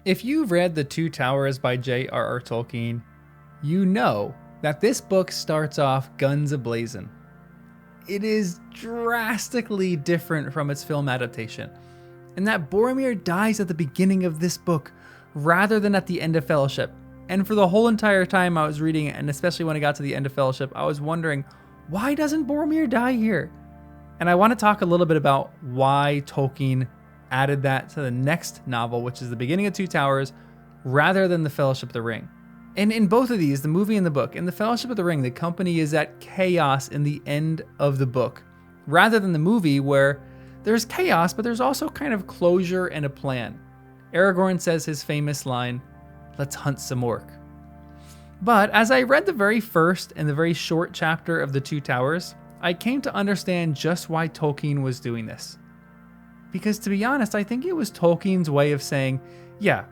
If you've read The Two Towers by J.R.R. Tolkien, you know that this book starts off guns a-blazing. It is drastically different from its film adaptation, and that Boromir dies at the beginning of this book rather than at the end of Fellowship. And for the whole entire time I was reading it, and especially when I got to the end of Fellowship, I was wondering, why doesn't Boromir die here? And I want to talk a little bit about why Tolkien added that to the next novel, which is the beginning of Two Towers, rather than the Fellowship of the Ring. And in both of these, the movie and the book, in the Fellowship of the Ring, the company is at chaos in the end of the book, rather than the movie where there's chaos, but there's also kind of closure and a plan. Aragorn says his famous line, "Let's hunt some orc." But as I read the very first and the very short chapter of The Two Towers, I came to understand just why Tolkien was doing this. Because to be honest, I think it was Tolkien's way of saying, yeah,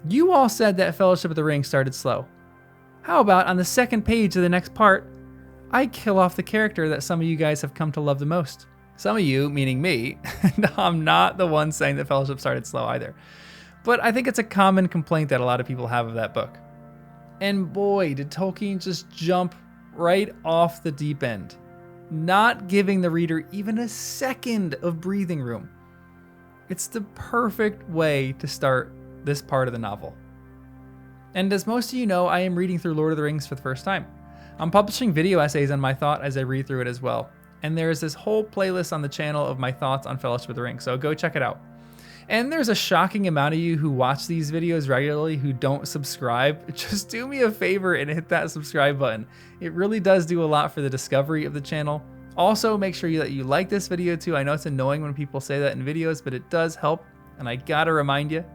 you all said that Fellowship of the Ring started slow. How about on the second page of the next part, I kill off the character that some of you guys have come to love the most. Some of you, meaning me, and I'm not the one saying that Fellowship started slow either. But I think it's a common complaint that a lot of people have of that book. And boy, did Tolkien just jump right off the deep end, not giving the reader even a second of breathing room. It's the perfect way to start this part of the novel. And as most of you know, I am reading through Lord of the Rings for the first time. I'm publishing video essays on my thought as I read through it as well. And there's this whole playlist on the channel of my thoughts on Fellowship of the Ring, so go check it out. And there's a shocking amount of you who watch these videos regularly who don't subscribe. Just do me a favor and hit that subscribe button. It really does do a lot for the discovery of the channel. Also, make sure that you like this video too. I know it's annoying when people say that in videos, but it does help, and I gotta remind you.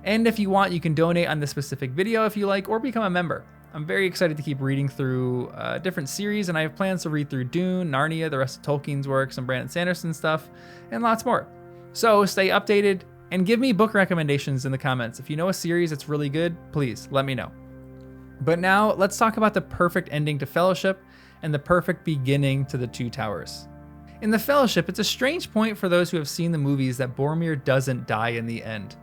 And if you want, you can donate on this specific video if you like, or become a member. I'm very excited to keep reading through different series, and I have plans to read through Dune, Narnia, the rest of Tolkien's works, and Brandon Sanderson stuff, and lots more. So stay updated, and give me book recommendations in the comments. If you know a series that's really good, please let me know. But now, let's talk about the perfect ending to Fellowship, and the perfect beginning to The Two Towers. In the Fellowship, it's a strange point for those who have seen the movies that Boromir doesn't die in the end.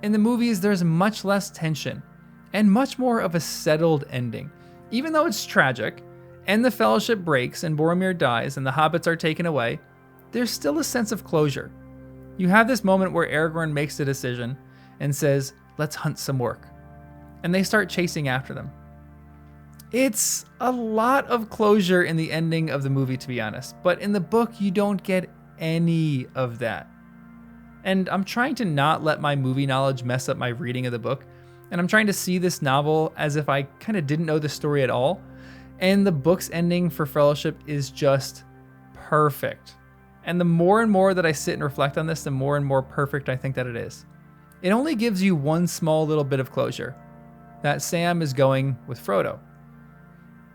In the movies, there's much less tension, and much more of a settled ending. Even though it's tragic, and the Fellowship breaks and Boromir dies and the hobbits are taken away, there's still a sense of closure. You have this moment where Aragorn makes a decision and says, "Let's hunt some orc." And they start chasing after them. It's a lot of closure in the ending of the movie, to be honest, but in the book, you don't get any of that. And I'm trying to not let my movie knowledge mess up my reading of the book, and I'm trying to see this novel as if I kind of didn't know the story at all, and the book's ending for Fellowship is just perfect. And the more and more that I sit and reflect on this, the more and more perfect I think that it is. It only gives you one small little bit of closure, that Sam is going with Frodo.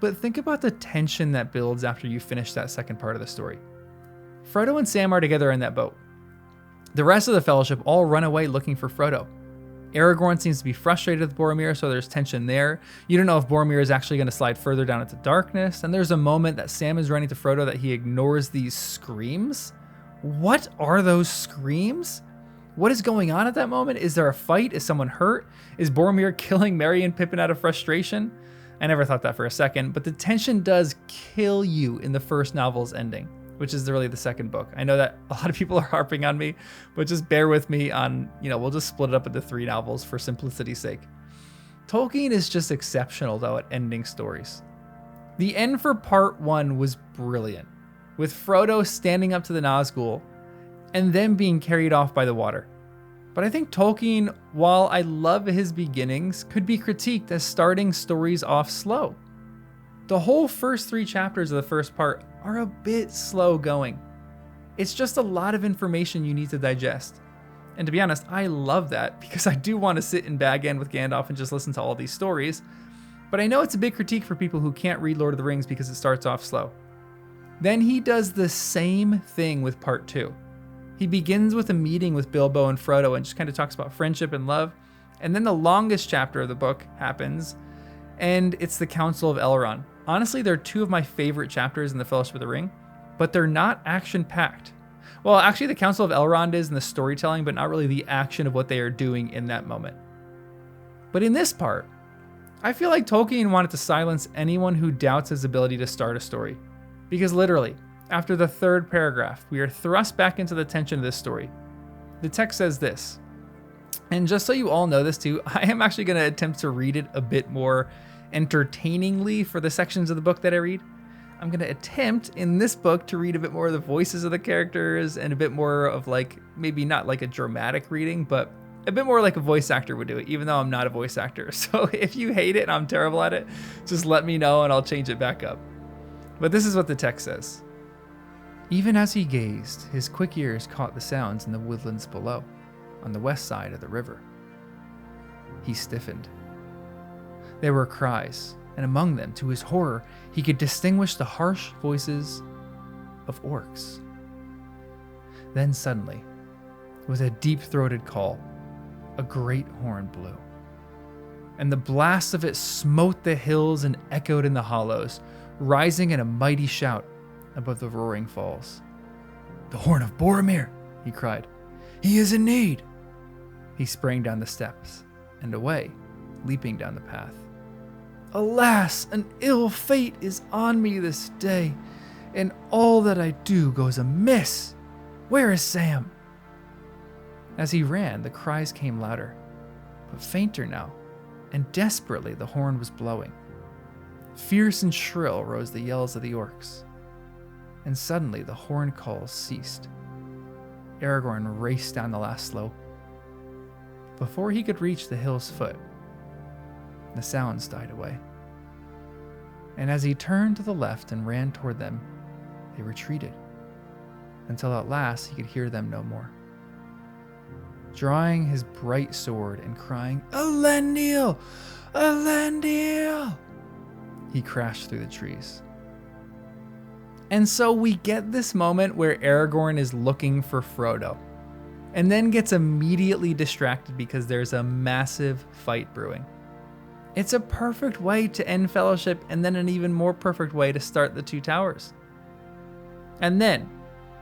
But think about the tension that builds after you finish that second part of the story. Frodo and Sam are together in that boat. The rest of the Fellowship all run away looking for Frodo. Aragorn seems to be frustrated with Boromir, so there's tension there. You don't know if Boromir is actually going to slide further down into darkness, and there's a moment that Sam is running to Frodo that he ignores these screams. What are those screams? What is going on at that moment? Is there a fight? Is someone hurt? Is Boromir killing Merry and Pippin out of frustration? I never thought that for a second, but the tension does kill you in the first novel's ending, which is really the second book. I know that a lot of people are harping on me, but just bear with me on, we'll just split it up into 3 novels for simplicity's sake. Tolkien is just exceptional though at ending stories. The end for part 1 was brilliant, with Frodo standing up to the Nazgul and then being carried off by the water. But I think Tolkien, while I love his beginnings, could be critiqued as starting stories off slow. The whole first 3 chapters of the first part are a bit slow going. It's just a lot of information you need to digest. And to be honest, I love that because I do want to sit in Bag End with Gandalf and just listen to all these stories. But I know it's a big critique for people who can't read Lord of the Rings because it starts off slow. Then he does the same thing with part 2. He begins with a meeting with Bilbo and Frodo and just kind of talks about friendship and love. And then the longest chapter of the book happens, and it's the Council of Elrond. Honestly, they're 2 of my favorite chapters in the Fellowship of the Ring, but they're not action-packed. Well, actually, the Council of Elrond is in the storytelling, but not really the action of what they are doing in that moment. But in this part, I feel like Tolkien wanted to silence anyone who doubts his ability to start a story. Because literally, after the third paragraph, we are thrust back into the tension of this story. The text says this, and just so you all know this too, I am actually going to attempt to read it a bit more entertainingly for the sections of the book that I read. I'm going to attempt in this book to read a bit more of the voices of the characters and a bit more of like, maybe not like a dramatic reading, but a bit more like a voice actor would do it, even though I'm not a voice actor. So if you hate it and I'm terrible at it, just let me know and I'll change it back up. But this is what the text says. Even as he gazed, his quick ears caught the sounds in the woodlands below, on the west side of the river. He stiffened. There were cries, and among them, to his horror, he could distinguish the harsh voices of orcs. Then suddenly, with a deep-throated call, a great horn blew, and the blast of it smote the hills and echoed in the hollows, rising in a mighty shout above the roaring falls. "The horn of Boromir!" he cried. "He is in need!" He sprang down the steps and away, leaping down the path. "Alas, an ill fate is on me this day, and all that I do goes amiss. Where is Sam?" As he ran, the cries came louder, but fainter now, and desperately the horn was blowing. Fierce and shrill rose the yells of the orcs, and suddenly the horn calls ceased. Aragorn raced down the last slope. Before he could reach the hill's foot, the sounds died away. And as he turned to the left and ran toward them, they retreated, until at last he could hear them no more. Drawing his bright sword and crying, "Elendil! Elendil!" he crashed through the trees. And so we get this moment where Aragorn is looking for Frodo, and then gets immediately distracted because there's a massive fight brewing. It's a perfect way to end Fellowship, and then an even more perfect way to start the Two Towers. And then,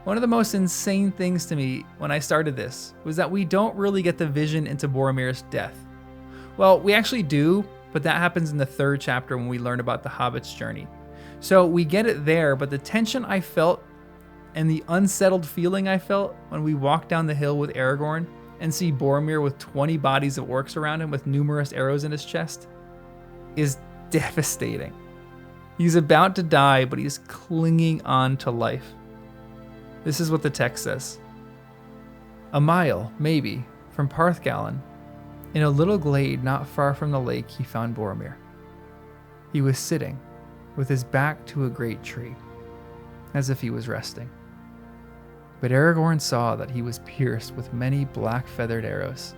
one of the most insane things to me when I started this was that we don't really get the vision into Boromir's death. Well, we actually do, but that happens in the third chapter when we learn about the Hobbit's journey. So we get it there, but the tension I felt and the unsettled feeling I felt when we walk down the hill with Aragorn and see Boromir with 20 bodies of orcs around him with numerous arrows in his chest is devastating. He's about to die, but he's clinging on to life. This is what the text says. A mile, maybe, from Parthgallen, in a little glade not far from the lake, he found Boromir. He was sitting, with his back to a great tree, as if he was resting. But Aragorn saw that he was pierced with many black-feathered arrows.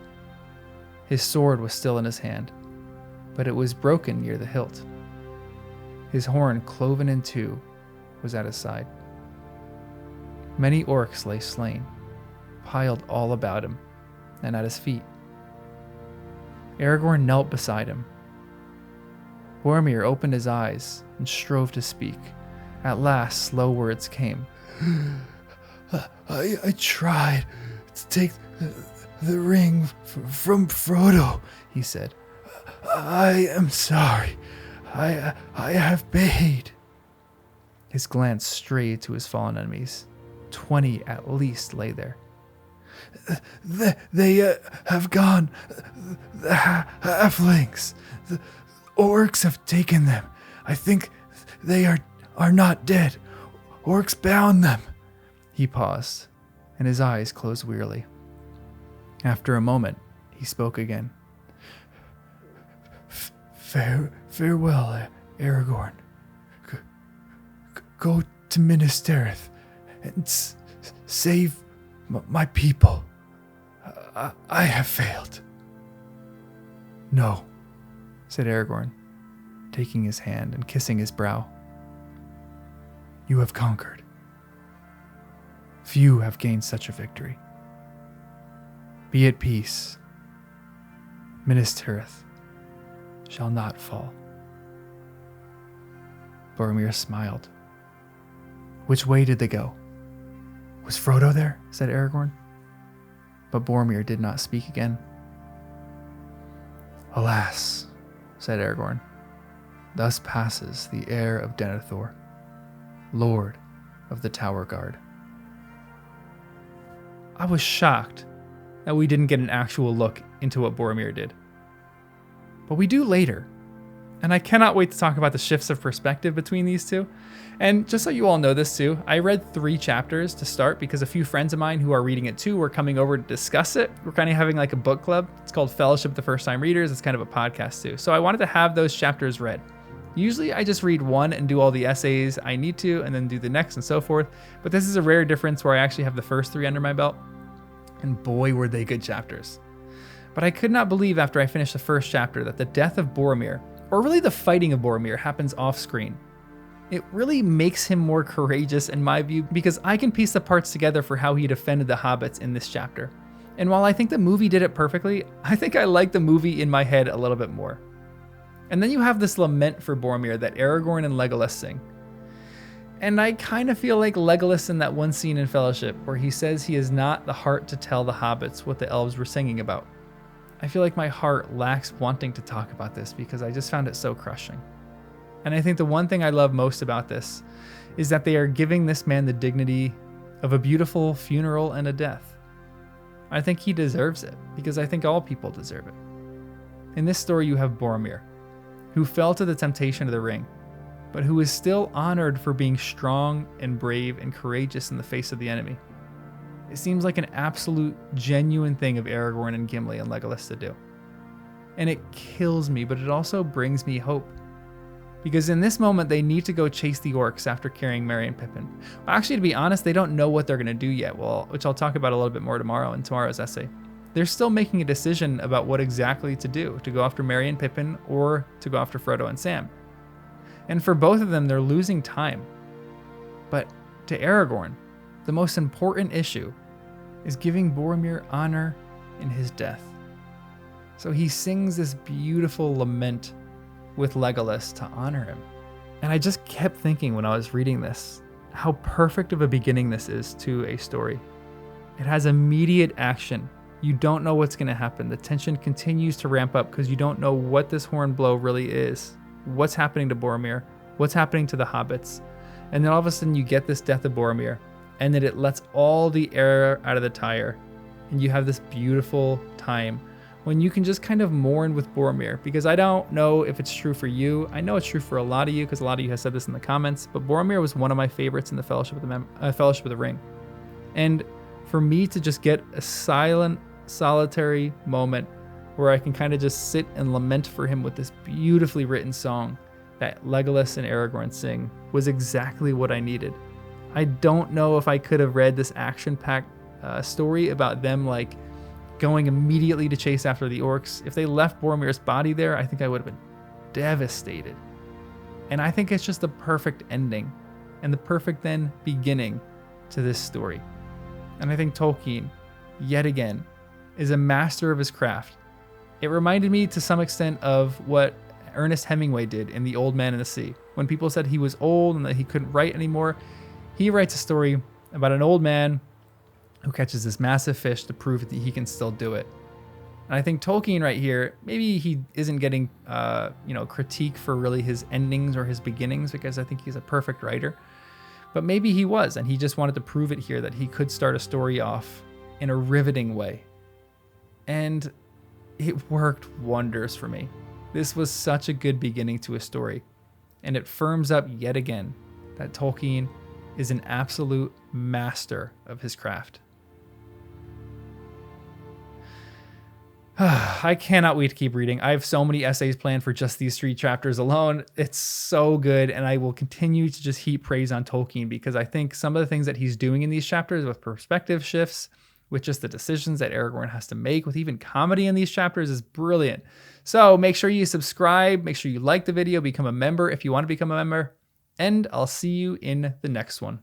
His sword was still in his hand, but it was broken near the hilt. His horn, cloven in two, was at his side. Many orcs lay slain, piled all about him and at his feet. Aragorn knelt beside him. Boromir opened his eyes and strove to speak. At last, slow words came. I tried to take the ring from Frodo, he said. I am sorry. I have paid. His glance strayed to his fallen enemies. 20 at least lay there. They have gone. The halflings. The orcs have taken them. I think they are not dead. Orcs bound them. He paused, and his eyes closed wearily. After a moment, he spoke again. Farewell, Aragorn. Go to Minas Tirith and save my people. I have failed. No, said Aragorn, taking his hand and kissing his brow. You have conquered. Few have gained such a victory. Be at peace. Minas Tirith shall not fall. Boromir smiled. Which way did they go? Was Frodo there? Said Aragorn. But Boromir did not speak again. "Alas," said Aragorn, "thus passes the heir of Denethor, Lord of the Tower Guard." I was shocked that we didn't get an actual look into what Boromir did. But we do later, and I cannot wait to talk about the shifts of perspective between these two. And just so you all know this too, I read 3 chapters to start because a few friends of mine who are reading it too were coming over to discuss it. We're kind of having like a book club. It's called Fellowship of the First Time Readers. It's kind of a podcast too. So I wanted to have those chapters read. Usually I just read one and do all the essays I need to and then do the next and so forth. But this is a rare difference where I actually have the first 3 under my belt. And boy, were they good chapters. But I could not believe after I finished the first chapter that the death of Boromir, or really the fighting of Boromir, happens off screen. It really makes him more courageous in my view because I can piece the parts together for how he defended the hobbits in this chapter. And while I think the movie did it perfectly, I think I like the movie in my head a little bit more. And then you have this lament for Boromir that Aragorn and Legolas sing. And I kind of feel like Legolas in that one scene in Fellowship where he says he has not the heart to tell the hobbits what the elves were singing about. I feel like my heart lacks wanting to talk about this because I just found it so crushing. And I think the one thing I love most about this is that they are giving this man the dignity of a beautiful funeral and a death. I think he deserves it because I think all people deserve it. In this story, you have Boromir, who fell to the temptation of the ring, but who is still honored for being strong and brave and courageous in the face of the enemy. It seems like an absolute, genuine thing of Aragorn and Gimli and Legolas to do. And it kills me, but it also brings me hope. Because in this moment, they need to go chase the orcs after carrying Merry and Pippin. Well, actually, to be honest, they don't know what they're going to do yet, which I'll talk about a little bit more tomorrow in tomorrow's essay. They're still making a decision about what exactly to do, to go after Merry and Pippin or to go after Frodo and Sam. And for both of them, they're losing time. But to Aragorn, the most important issue is giving Boromir honor in his death. So he sings this beautiful lament with Legolas to honor him. And I just kept thinking when I was reading this, how perfect of a beginning this is to a story. It has immediate action. You don't know what's going to happen. The tension continues to ramp up because you don't know what this horn blow really is. What's happening to Boromir? What's happening to the hobbits? And then all of a sudden you get this death of Boromir, and then it lets all the air out of the tire. And you have this beautiful time when you can just kind of mourn with Boromir, because I don't know if it's true for you. I know it's true for a lot of you because a lot of you have said this in the comments, but Boromir was one of my favorites in the Fellowship of the Ring. And for me to just get a silent, solitary moment where I can kind of just sit and lament for him with this beautifully written song that Legolas and Aragorn sing was exactly what I needed. I don't know if I could have read this action-packed story about them like going immediately to chase after the orcs. If they left Boromir's body there, I think I would have been devastated. And I think it's just the perfect ending and the perfect then beginning to this story. And I think Tolkien, yet again, is a master of his craft. It reminded me to some extent of what Ernest Hemingway did in The Old Man and the Sea. When people said he was old and that he couldn't write anymore, he writes a story about an old man who catches this massive fish to prove that he can still do it. And I think Tolkien right here, maybe he isn't getting critique for really his endings or his beginnings, because I think he's a perfect writer. But maybe he was, and he just wanted to prove it here that he could start a story off in a riveting way. And it worked wonders for me. This was such a good beginning to a story. And it firms up yet again that Tolkien is an absolute master of his craft. I cannot wait to keep reading. I have so many essays planned for just these 3 chapters alone. It's so good, and I will continue to just heap praise on Tolkien because I think some of the things that he's doing in these chapters with perspective shifts, with just the decisions that Aragorn has to make, with even comedy in these chapters, is brilliant. So make sure you subscribe, make sure you like the video, become a member if you want to become a member, and I'll see you in the next one.